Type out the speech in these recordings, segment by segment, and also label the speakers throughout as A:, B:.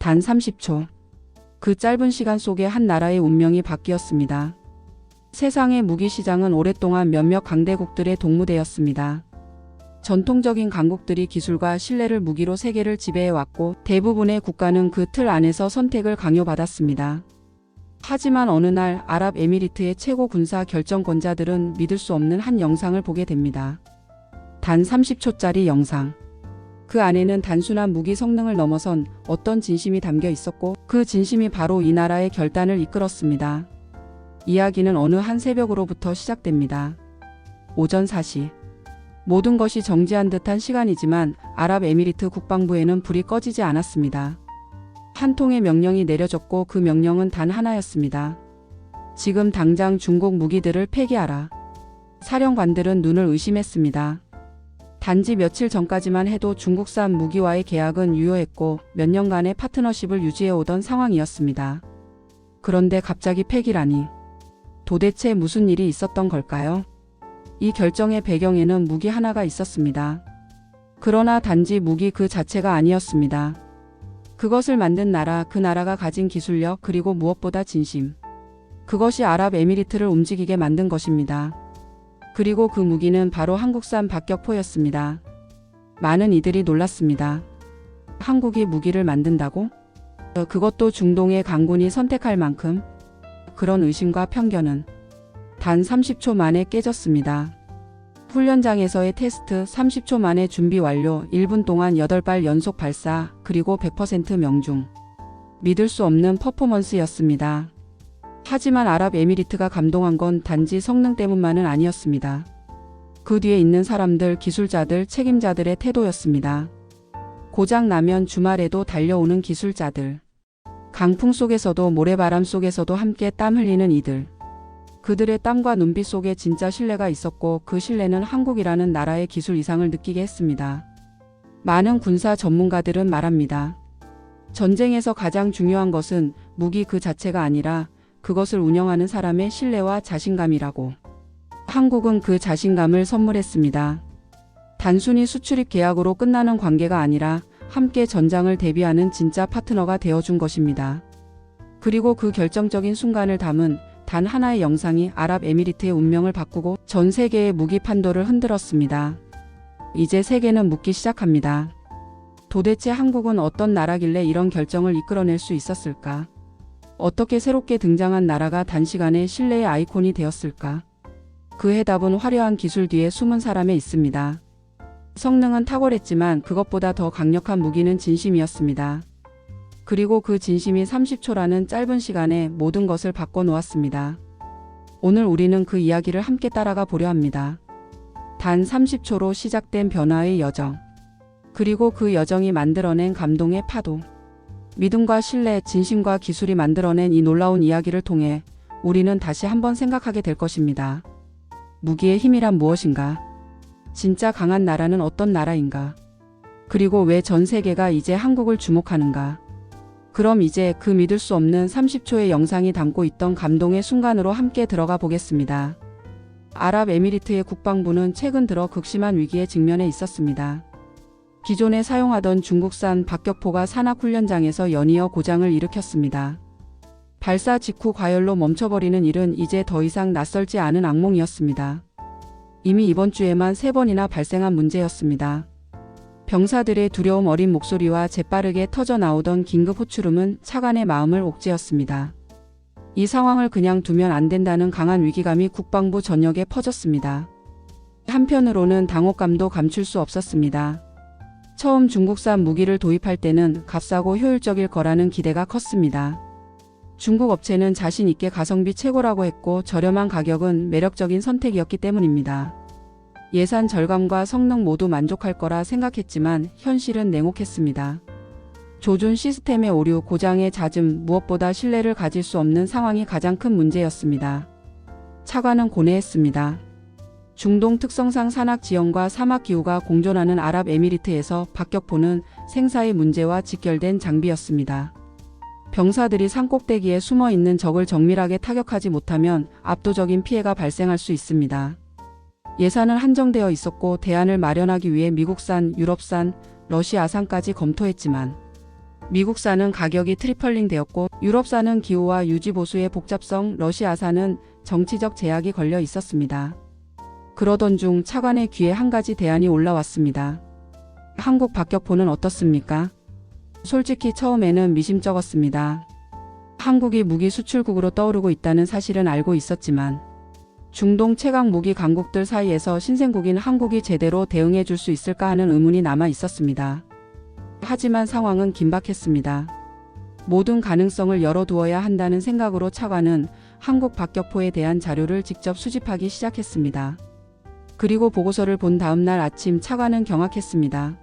A: 단 30초. 그 짧은 시간 속에 한 나라의 운명이 바뀌었습니다. 세상의 무기 시장은 오랫동안 몇몇 강대국들의 동무대였습니다. 전통적인 강국들이 기술과 신뢰를 무기로 세계를 지배해왔고 대부분의 국가는 그 틀 안에서 선택을 강요받았습니다. 하지만 어느 날 아랍에미리트의 최고 군사 결정권자들은 믿을 수 없는 한 영상을 보게 됩니다. 단 30초짜리 영상. 그 안에는 단순한 무기 성능을 넘어선 어떤 진심이 담겨 있었고 그 진심이 바로 이 나라의 결단을 이끌었습니다. 이야기는 어느 한 새벽으로부터 시작됩니다. 오전 4시. 모든 것이 정지한 듯한 시간이지만 아랍에미리트 국방부에는 불이 꺼지지 않았습니다. 한 통의 명령이 내려졌고 그 명령은 단 하나였습니다. 지금 당장 중국 무기들을 폐기하라. 사령관들은 눈을 의심했습니다. 단지 며칠 전까지만 해도 중국산 무기와의 계약은 유효했고 몇 년간의 파트너십을 유지해오던 상황이었습니다. 그런데 갑자기 폐기라니. 도대체 무슨 일이 있었던 걸까요? 이 결정의 배경에는 무기 하나가 있었습니다. 그러나 단지 무기 그 자체가 아니었습니다. 그것을 만든 나라, 그 나라가 가진 기술력, 그리고 무엇보다 진심. 그것이 아랍에미리트를 움직이게 만든 것입니다. 그리고 그 무기는 바로 한국산 박격포였습니다. 많은 이들이 놀랐습니다. 한국이 무기를 만든다고? 그것도 중동의 강군이 선택할 만큼? 그런 의심과 편견은 단 30초 만에 깨졌습니다. 훈련장에서의 테스트 30초 만에 준비 완료, 1분 동안 8발 연속 발사, 그리고 100% 명중. 믿을 수 없는 퍼포먼스였습니다. 하지만 아랍에미리트가 감동한 건 단지 성능 때문만은 아니었습니다. 그 뒤에 있는 사람들, 기술자들, 책임자들의 태도였습니다. 고장 나면 주말에도 달려오는 기술자들. 강풍 속에서도 모래바람 속에서도 함께 땀 흘리는 이들. 그들의 땀과 눈빛 속에 진짜 신뢰가 있었고 그 신뢰는 한국이라는 나라의 기술 이상을 느끼게 했습니다. 많은 군사 전문가들은 말합니다. 전쟁에서 가장 중요한 것은 무기 그 자체가 아니라 그것을 운영하는 사람의 신뢰와 자신감이라고. 한국은 그 자신감을 선물했습니다. 단순히 수출입 계약으로 끝나는 관계가 아니라 함께 전장을 대비하는 진짜 파트너가 되어준 것입니다. 그리고 그 결정적인 순간을 담은 단 하나의 영상이 아랍에미리트의 운명을 바꾸고 전 세계의 무기 판도를 흔들었습니다. 이제 세계는 묻기 시작합니다. 도대체 한국은 어떤 나라길래 이런 결정을 이끌어낼 수 있었을까? 어떻게 새롭게 등장한 나라가 단시간에 신뢰의 아이콘이 되었을까? 그 해답은 화려한 기술 뒤에 숨은 사람에 있습니다. 성능은 탁월했지만 그것보다 더 강력한 무기는 진심이었습니다. 그리고 그 진심이 30초라는 짧은 시간에 모든 것을 바꿔놓았습니다. 오늘 우리는 그 이야기를 함께 따라가 보려 합니다. 단 30초로 시작된 변화의 여정. 그리고 그 여정이 만들어낸 감동의 파도. 믿음과 신뢰, 진심과 기술이 만들어낸 이 놀라운 이야기를 통해 우리는 다시 한번 생각하게 될 것입니다. 무기의 힘이란 무엇인가? 진짜 강한 나라는 어떤 나라인가? 그리고 왜 전 세계가 이제 한국을 주목하는가? 그럼 이제 그 믿을 수 없는 30초의 영상이 담고 있던 감동의 순간으로 함께 들어가 보겠습니다. 아랍에미리트의 국방부는 최근 들어 극심한 위기에 직면해 있었습니다. 기존에 사용하던 중국산 박격포가 산악훈련장에서 연이어 고장을 일으켰습니다. 발사 직후 과열로 멈춰버리는 일은 이제 더 이상 낯설지 않은 악몽이었습니다. 이미 이번 주에만 3번이나 발생한 문제였습니다. 병사들의 두려움 어린 목소리와 재빠르게 터져나오던 긴급 호출음은 차관의 마음을 옥죄었습니다. 이 상황을 그냥 두면 안 된다는 강한 위기감이 국방부 전역에 퍼졌습니다. 한편으로는 당혹감도 감출 수 없었습니다. 처음 중국산 무기를 도입할 때는 값싸고 효율적일 거라는 기대가 컸습니다. 중국 업체는 자신 있게 가성비 최고라고 했고 저렴한 가격은 매력적인 선택이었기 때문입니다. 예산 절감과 성능 모두 만족할 거라 생각했지만 현실은 냉혹했습니다. 조준 시스템의 오류, 고장의 잦음, 무엇보다 신뢰를 가질 수 없는 상황이 가장 큰 문제였습니다. 차관은 고뇌했습니다. 중동 특성상 산악 지형과 사막 기후가 공존하는 아랍에미리트에서 박격포는 생사의 문제와 직결된 장비였습니다. 병사들이 산꼭대기에 숨어있는 적을 정밀하게 타격하지 못하면 압도적인 피해가 발생할 수 있습니다. 예산은 한정되어 있었고 대안을 마련하기 위해 미국산, 유럽산, 러시아산까지 검토했지만 미국산은 가격이 트리플링 되었고 유럽산은 기후와 유지 보수의 복잡성, 러시아산은 정치적 제약이 걸려 있었습니다. 그러던 중 차관의 귀에 한 가지 대안이 올라왔습니다. 한국 박격포는 어떻습니까? 솔직히 처음에는 미심쩍었습니다. 한국이 무기 수출국으로 떠오르고 있다는 사실은 알고 있었지만 중동 최강 무기 강국들 사이에서 신생국인 한국이 제대로 대응해 줄 수 있을까 하는 의문이 남아 있었습니다. 하지만 상황은 긴박했습니다. 모든 가능성을 열어두어야 한다는 생각으로 차관은 한국 박격포에 대한 자료를 직접 수집하기 시작했습니다. 그리고 보고서를 본 다음 날 아침 차관은 경악했습니다.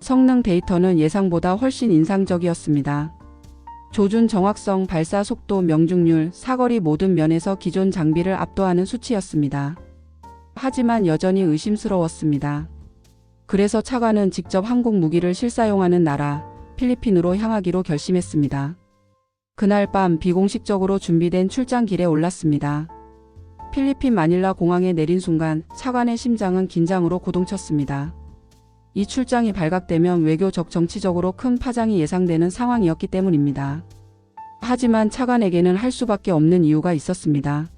A: 성능 데이터는 예상보다 훨씬 인상적이었습니다. 조준 정확성, 발사 속도, 명중률, 사거리 모든 면에서 기존 장비를 압도하는 수치였습니다. 하지만 여전히 의심스러웠습니다. 그래서 차관은 직접 한국 무기를 실사용하는 나라, 필리핀으로 향하기로 결심했습니다. 그날 밤 비공식적으로 준비된 출장길에 올랐습니다. 필리핀 마닐라 공항에 내린 순간 차관의 심장은 긴장으로 고동쳤습니다. 이 출장이 발각되면 외교적 정치적으로 큰 파장이 예상되는 상황이었기 때문입니다. 하지만 차관에게는 할 수밖에 없는 이유가 있었습니다.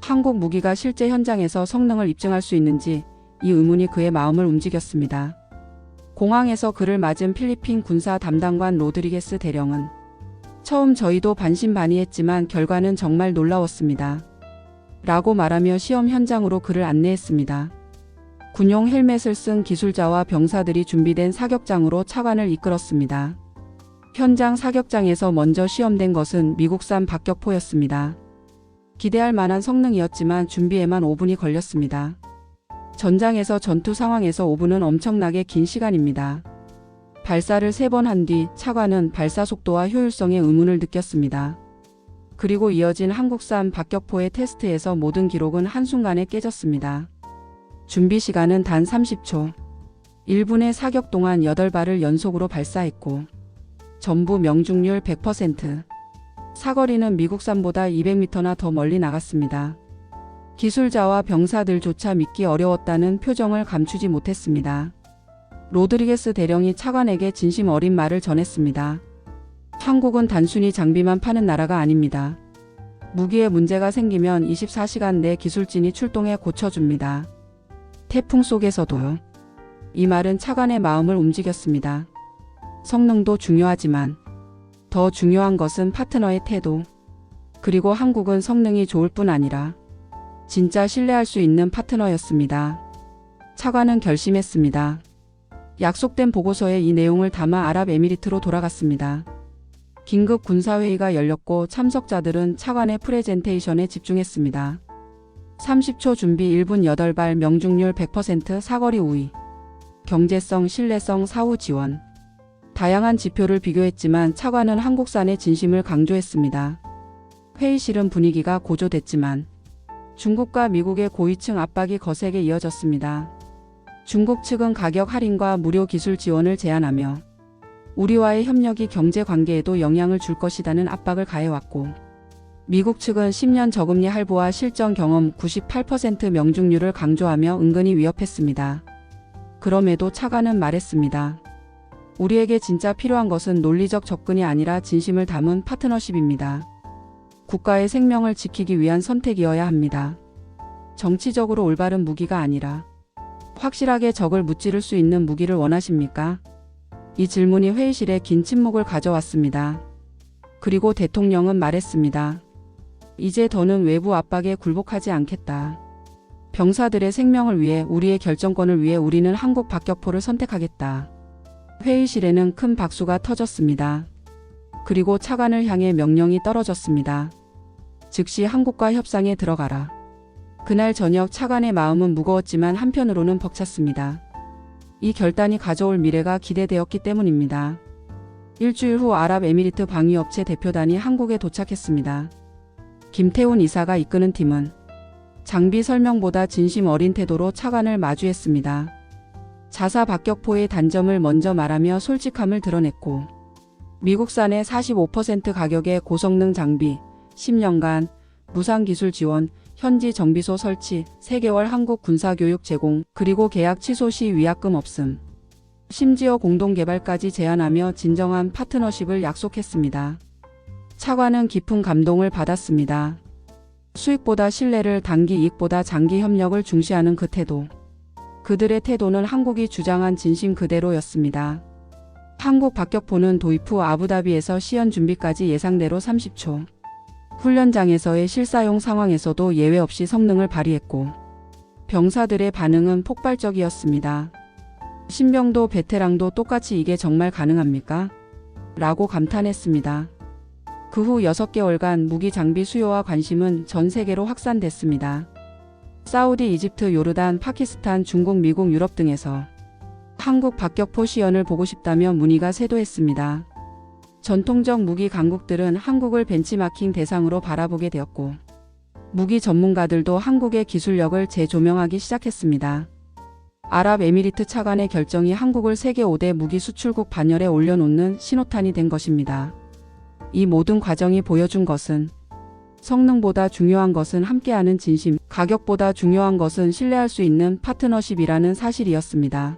A: 한국 무기가 실제 현장에서 성능을 입증할 수 있는지 이 의문이 그의 마음을 움직였습니다. 공항에서 그를 맞은 필리핀 군사 담당관 로드리게스 대령은 처음 저희도 반신반의했지만 결과는 정말 놀라웠습니다. 라고 말하며 시험 현장으로 그를 안내했습니다. 군용 헬멧을 쓴 기술자와 병사들이 준비된 사격장으로 차관을 이끌었습니다. 현장 사격장에서 먼저 시험된 것은 미국산 박격포였습니다. 기대할 만한 성능이었지만 준비에만 5분이 걸렸습니다. 전장에서 전투 상황에서 5분은 엄청나게 긴 시간입니다. 발사를 3번 한 뒤 차관은 발사 속도와 효율성에 의문을 느꼈습니다. 그리고 이어진 한국산 박격포의 테스트에서 모든 기록은 한순간에 깨졌습니다. 준비 시간은 단 30초. 1분의 사격 동안 8발을 연속으로 발사했고 전부 명중률 100%. 사거리는 미국산보다 200m나 더 멀리 나갔습니다. 기술자와 병사들조차 믿기 어려웠다는 표정을 감추지 못했습니다. 로드리게스 대령이 차관에게 진심 어린 말을 전했습니다. 한국은 단순히 장비만 파는 나라가 아닙니다. 무기에 문제가 생기면 24시간 내 기술진이 출동해 고쳐줍니다. 태풍 속에서도요. 이 말은 차관의 마음을 움직였습니다. 성능도 중요하지만 더 중요한 것은 파트너의 태도. 그리고 한국은 성능이 좋을 뿐 아니라 진짜 신뢰할 수 있는 파트너였습니다. 차관은 결심했습니다. 약속된 보고서에 이 내용을 담아 아랍에미리트로 돌아갔습니다. 긴급 군사회의가 열렸고 참석자들은 차관의 프레젠테이션에 집중했습니다. 30초 준비 1분 8발 명중률 100% 사거리 우위. 경제성, 신뢰성, 사후 지원. 다양한 지표를 비교했지만 차관은 한국산의 진심을 강조했습니다. 회의실은 분위기가 고조됐지만 중국과 미국의 고위층 압박이 거세게 이어졌습니다. 중국 측은 가격 할인과 무료 기술 지원을 제안하며 우리와의 협력이 경제 관계에도 영향을 줄 것이라는 압박을 가해왔고 미국 측은 10년 저금리 할부와 실전 경험 98% 명중률을 강조하며 은근히 위협했습니다. 그럼에도 차관은 말했습니다. 우리에게 진짜 필요한 것은 논리적 접근이 아니라 진심을 담은 파트너십입니다. 국가의 생명을 지키기 위한 선택이어야 합니다. 정치적으로 올바른 무기가 아니라 확실하게 적을 무찌를 수 있는 무기를 원하십니까? 이 질문이 회의실에 긴 침묵을 가져왔습니다. 그리고 대통령은 말했습니다. 이제 더는 외부 압박에 굴복하지 않겠다. 병사들의 생명을 위해 우리의 결정권을 위해 우리는 한국 박격포를 선택하겠다. 회의실에는 큰 박수가 터졌습니다. 그리고 차관을 향해 명령이 떨어졌습니다. 즉시 한국과 협상에 들어가라. 그날 저녁 차관의 마음은 무거웠지만 한편으로는 벅찼습니다. 이 결단이 가져올 미래가 기대되었기 때문입니다. 일주일 후 아랍에미리트 방위업체 대표단이 한국에 도착했습니다. 김태훈 이사가 이끄는 팀은 장비 설명보다 진심 어린 태도로 차관을 마주했습니다. 자사 박격포의 단점을 먼저 말하며 솔직함을 드러냈고 미국산의 45% 가격의 고성능 장비, 10년간 무상기술 지원, 현지 정비소 설치, 3개월 한국 군사교육 제공, 그리고 계약 취소 시 위약금 없음. 심지어 공동 개발까지 제안하며 진정한 파트너십을 약속했습니다. 차관은 깊은 감동을 받았습니다. 수익보다 신뢰를, 단기 이익보다 장기 협력을 중시하는 그 태도. 그들의 태도는 한국이 주장한 진심 그대로였습니다. 한국 박격포는 도입 후 아부다비에서 시연 준비까지 예상대로 30초. 훈련장에서의 실사용 상황에서도 예외 없이 성능을 발휘했고 병사들의 반응은 폭발적이었습니다. 신병도 베테랑도 똑같이 이게 정말 가능합니까? 라고 감탄했습니다. 그 후 6개월간 무기 장비 수요와 관심은 전 세계로 확산됐습니다. 사우디, 이집트, 요르단, 파키스탄, 중국, 미국, 유럽 등에서 한국 박격포 시연을 보고 싶다며 문의가 쇄도했습니다. 전통적 무기 강국들은 한국을 벤치마킹 대상으로 바라보게 되었고 무기 전문가들도 한국의 기술력을 재조명하기 시작했습니다. 아랍에미리트 차관의 결정이 한국을 세계 5대 무기 수출국 반열에 올려놓는 신호탄이 된 것입니다. 이 모든 과정이 보여준 것은 성능보다 중요한 것은 함께하는 진심, 가격보다 중요한 것은 신뢰할 수 있는 파트너십이라는 사실이었습니다.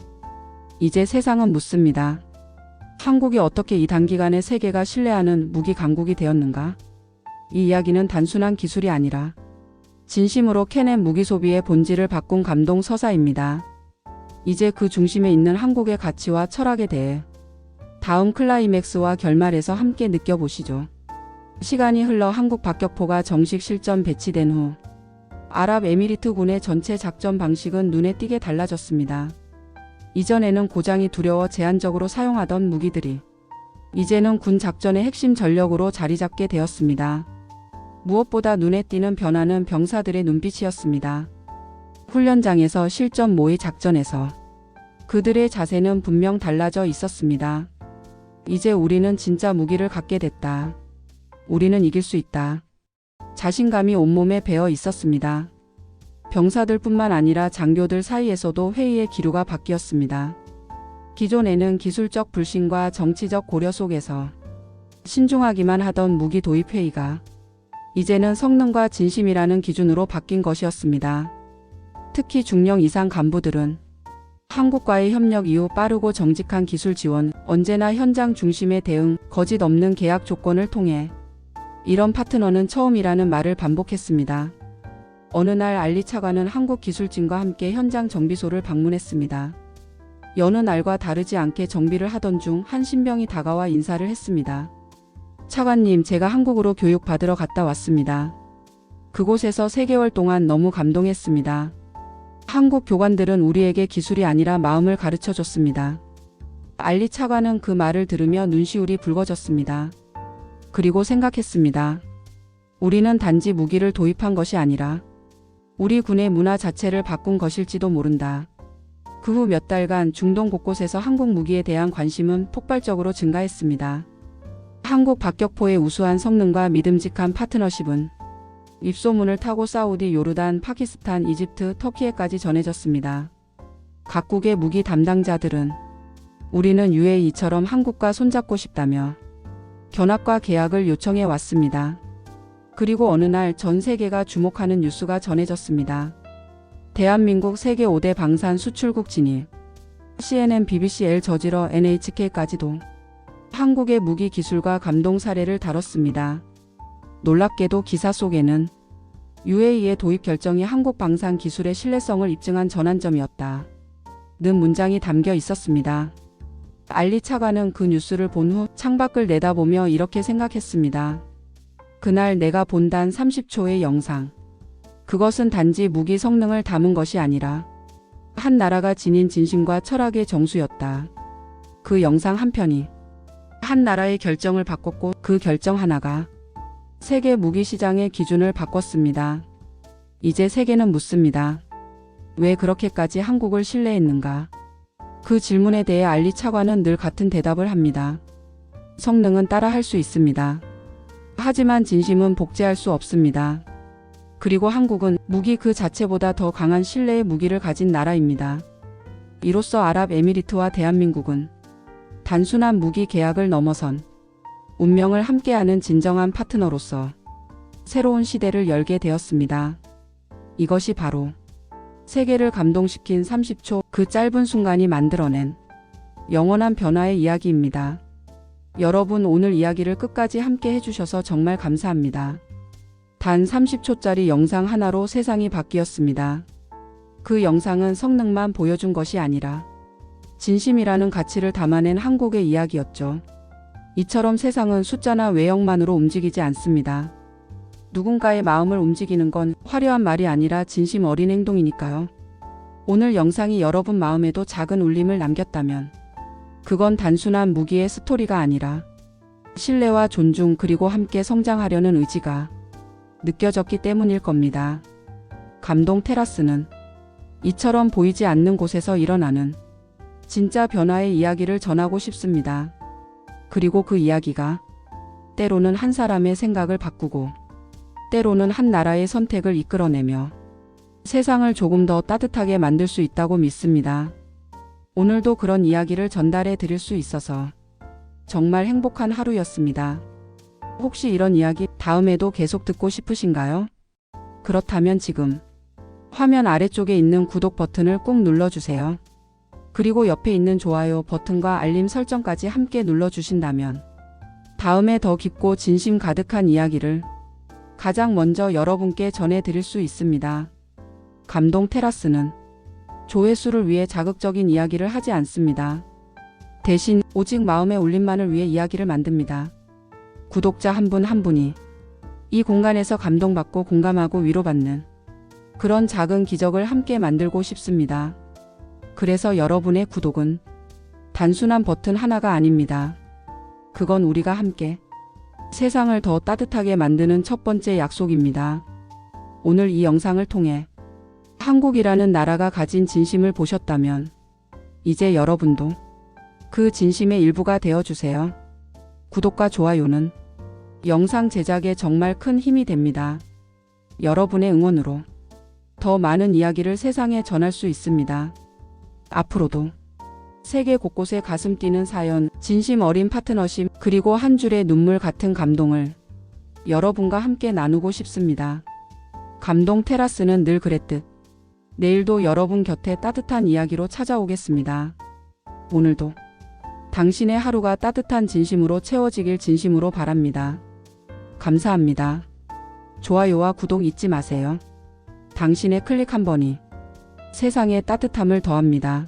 A: 이제 세상은 묻습니다. 한국이 어떻게 이 단기간에 세계가 신뢰하는 무기 강국이 되었는가? 이 이야기는 단순한 기술이 아니라 진심으로 캐낸 무기 소비의 본질을 바꾼 감동 서사입니다. 이제 그 중심에 있는 한국의 가치와 철학에 대해 다음 클라이맥스와 결말에서 함께 느껴보시죠. 시간이 흘러 한국 박격포가 정식 실전 배치된 후 아랍에미리트군의 전체 작전 방식은 눈에 띄게 달라졌습니다. 이전에는 고장이 두려워 제한적으로 사용하던 무기들이 이제는 군 작전의 핵심 전력으로 자리잡게 되었습니다. 무엇보다 눈에 띄는 변화는 병사들의 눈빛이었습니다. 훈련장에서 실전 모의 작전에서 그들의 자세는 분명 달라져 있었습니다. 이제 우리는 진짜 무기를 갖게 됐다. 우리는 이길 수 있다. 자신감이 온몸에 배어 있었습니다. 병사들뿐만 아니라 장교들 사이에서도 회의의 기류가 바뀌었습니다. 기존에는 기술적 불신과 정치적 고려 속에서 신중하기만 하던 무기 도입 회의가 이제는 성능과 진심이라는 기준으로 바뀐 것이었습니다. 특히 중령 이상 간부들은 한국과의 협력 이후 빠르고 정직한 기술 지원, 언제나 현장 중심의 대응, 거짓 없는 계약 조건을 통해 이런 파트너는 처음이라는 말을 반복했습니다. 어느 날 알리 차관은 한국기술진과 함께 현장 정비소를 방문했습니다. 여느 날과 다르지 않게 정비를 하던 중 한 신병이 다가와 인사를 했습니다. 차관님, 제가 한국으로 교육 받으러 갔다 왔습니다. 그곳에서 3개월 동안 너무 감동했습니다. 한국 교관들은 우리에게 기술이 아니라 마음을 가르쳐 줬습니다. 알리 차관은 그 말을 들으며 눈시울이 붉어졌습니다. 그리고 생각했습니다. 우리는 단지 무기를 도입한 것이 아니라 우리 군의 문화 자체를 바꾼 것일지도 모른다. 그 후 몇 달간 중동 곳곳에서 한국 무기에 대한 관심은 폭발적으로 증가했습니다. 한국 박격포의 우수한 성능과 믿음직한 파트너십은 입소문을 타고 사우디, 요르단, 파키스탄, 이집트, 터키에까지 전해졌습니다. 각국의 무기 담당자들은 우리는 UAE처럼 한국과 손잡고 싶다며 견학과 계약을 요청해 왔습니다. 그리고 어느 날 전 세계가 주목하는 뉴스가 전해졌습니다. 대한민국 세계 5대 방산 수출국 진입. CNN, BBC, 알저지라, NHK까지도 한국의 무기 기술과 감동 사례를 다뤘습니다. 놀랍게도 기사 속에는 UAE의 도입 결정이 한국 방산 기술의 신뢰성을 입증한 전환점이었다 는 문장이 담겨 있었습니다. 알리 차관은 그 뉴스를 본 후 창밖을 내다보며 이렇게 생각했습니다. 그날 내가 본 단 30초의 영상. 그것은 단지 무기 성능을 담은 것이 아니라 한 나라가 지닌 진심과 철학의 정수였다. 그 영상 한 편이 한 나라의 결정을 바꿨고 그 결정 하나가 세계 무기 시장의 기준을 바꿨습니다. 이제 세계는 묻습니다. 왜 그렇게까지 한국을 신뢰했는가? 그 질문에 대해 알리 차관은 늘 같은 대답을 합니다. 성능은 따라할 수 있습니다. 하지만 진심은 복제할 수 없습니다. 그리고 한국은 무기 그 자체보다 더 강한 신뢰의 무기를 가진 나라입니다. 이로써 아랍에미리트와 대한민국은 단순한 무기 계약을 넘어선 운명을 함께하는 진정한 파트너로서 새로운 시대를 열게 되었습니다. 이것이 바로 세계를 감동시킨 30초 그 짧은 순간이 만들어낸 영원한 변화의 이야기입니다. 여러분 오늘 이야기를 끝까지 함께 해주셔서 정말 감사합니다. 단 30초짜리 영상 하나로 세상이 바뀌었습니다. 그 영상은 성능만 보여준 것이 아니라 진심이라는 가치를 담아낸 한국의 이야기였죠. 이처럼 세상은 숫자나 외형만으로 움직이지 않습니다. 누군가의 마음을 움직이는 건 화려한 말이 아니라 진심 어린 행동이니까요. 오늘 영상이 여러분 마음에도 작은 울림을 남겼다면 그건 단순한 무기의 스토리가 아니라 신뢰와 존중 그리고 함께 성장하려는 의지가 느껴졌기 때문일 겁니다. 감동 테라스는 이처럼 보이지 않는 곳에서 일어나는 진짜 변화의 이야기를 전하고 싶습니다. 그리고 그 이야기가 때로는 한 사람의 생각을 바꾸고 때로는 한 나라의 선택을 이끌어내며 세상을 조금 더 따뜻하게 만들 수 있다고 믿습니다. 오늘도 그런 이야기를 전달해 드릴 수 있어서 정말 행복한 하루였습니다. 혹시 이런 이야기 다음에도 계속 듣고 싶으신가요? 그렇다면 지금 화면 아래쪽에 있는 구독 버튼을 꾹 눌러주세요. 그리고 옆에 있는 좋아요 버튼과 알림 설정까지 함께 눌러주신다면 다음에 더 깊고 진심 가득한 이야기를 가장 먼저 여러분께 전해드릴 수 있습니다. 감동 테라스는 조회수를 위해 자극적인 이야기를 하지 않습니다. 대신 오직 마음의 울림만을 위해 이야기를 만듭니다. 구독자 한 분 한 분이 이 공간에서 감동받고 공감하고 위로받는 그런 작은 기적을 함께 만들고 싶습니다. 그래서 여러분의 구독은 단순한 버튼 하나가 아닙니다. 그건 우리가 함께 세상을 더 따뜻하게 만드는 첫 번째 약속입니다. 오늘 이 영상을 통해 한국이라는 나라가 가진 진심을 보셨다면 이제 여러분도 그 진심의 일부가 되어주세요. 구독과 좋아요는 영상 제작에 정말 큰 힘이 됩니다. 여러분의 응원으로 더 많은 이야기를 세상에 전할 수 있습니다. 앞으로도 세계 곳곳에 가슴 뛰는 사연, 진심 어린 파트너십, 그리고 한 줄의 눈물 같은 감동을 여러분과 함께 나누고 싶습니다. 감동 테라스는 늘 그랬듯 내일도 여러분 곁에 따뜻한 이야기로 찾아오겠습니다. 오늘도 당신의 하루가 따뜻한 진심으로 채워지길 진심으로 바랍니다. 감사합니다. 좋아요와 구독 잊지 마세요. 당신의 클릭 한 번이 세상에 따뜻함을 더합니다.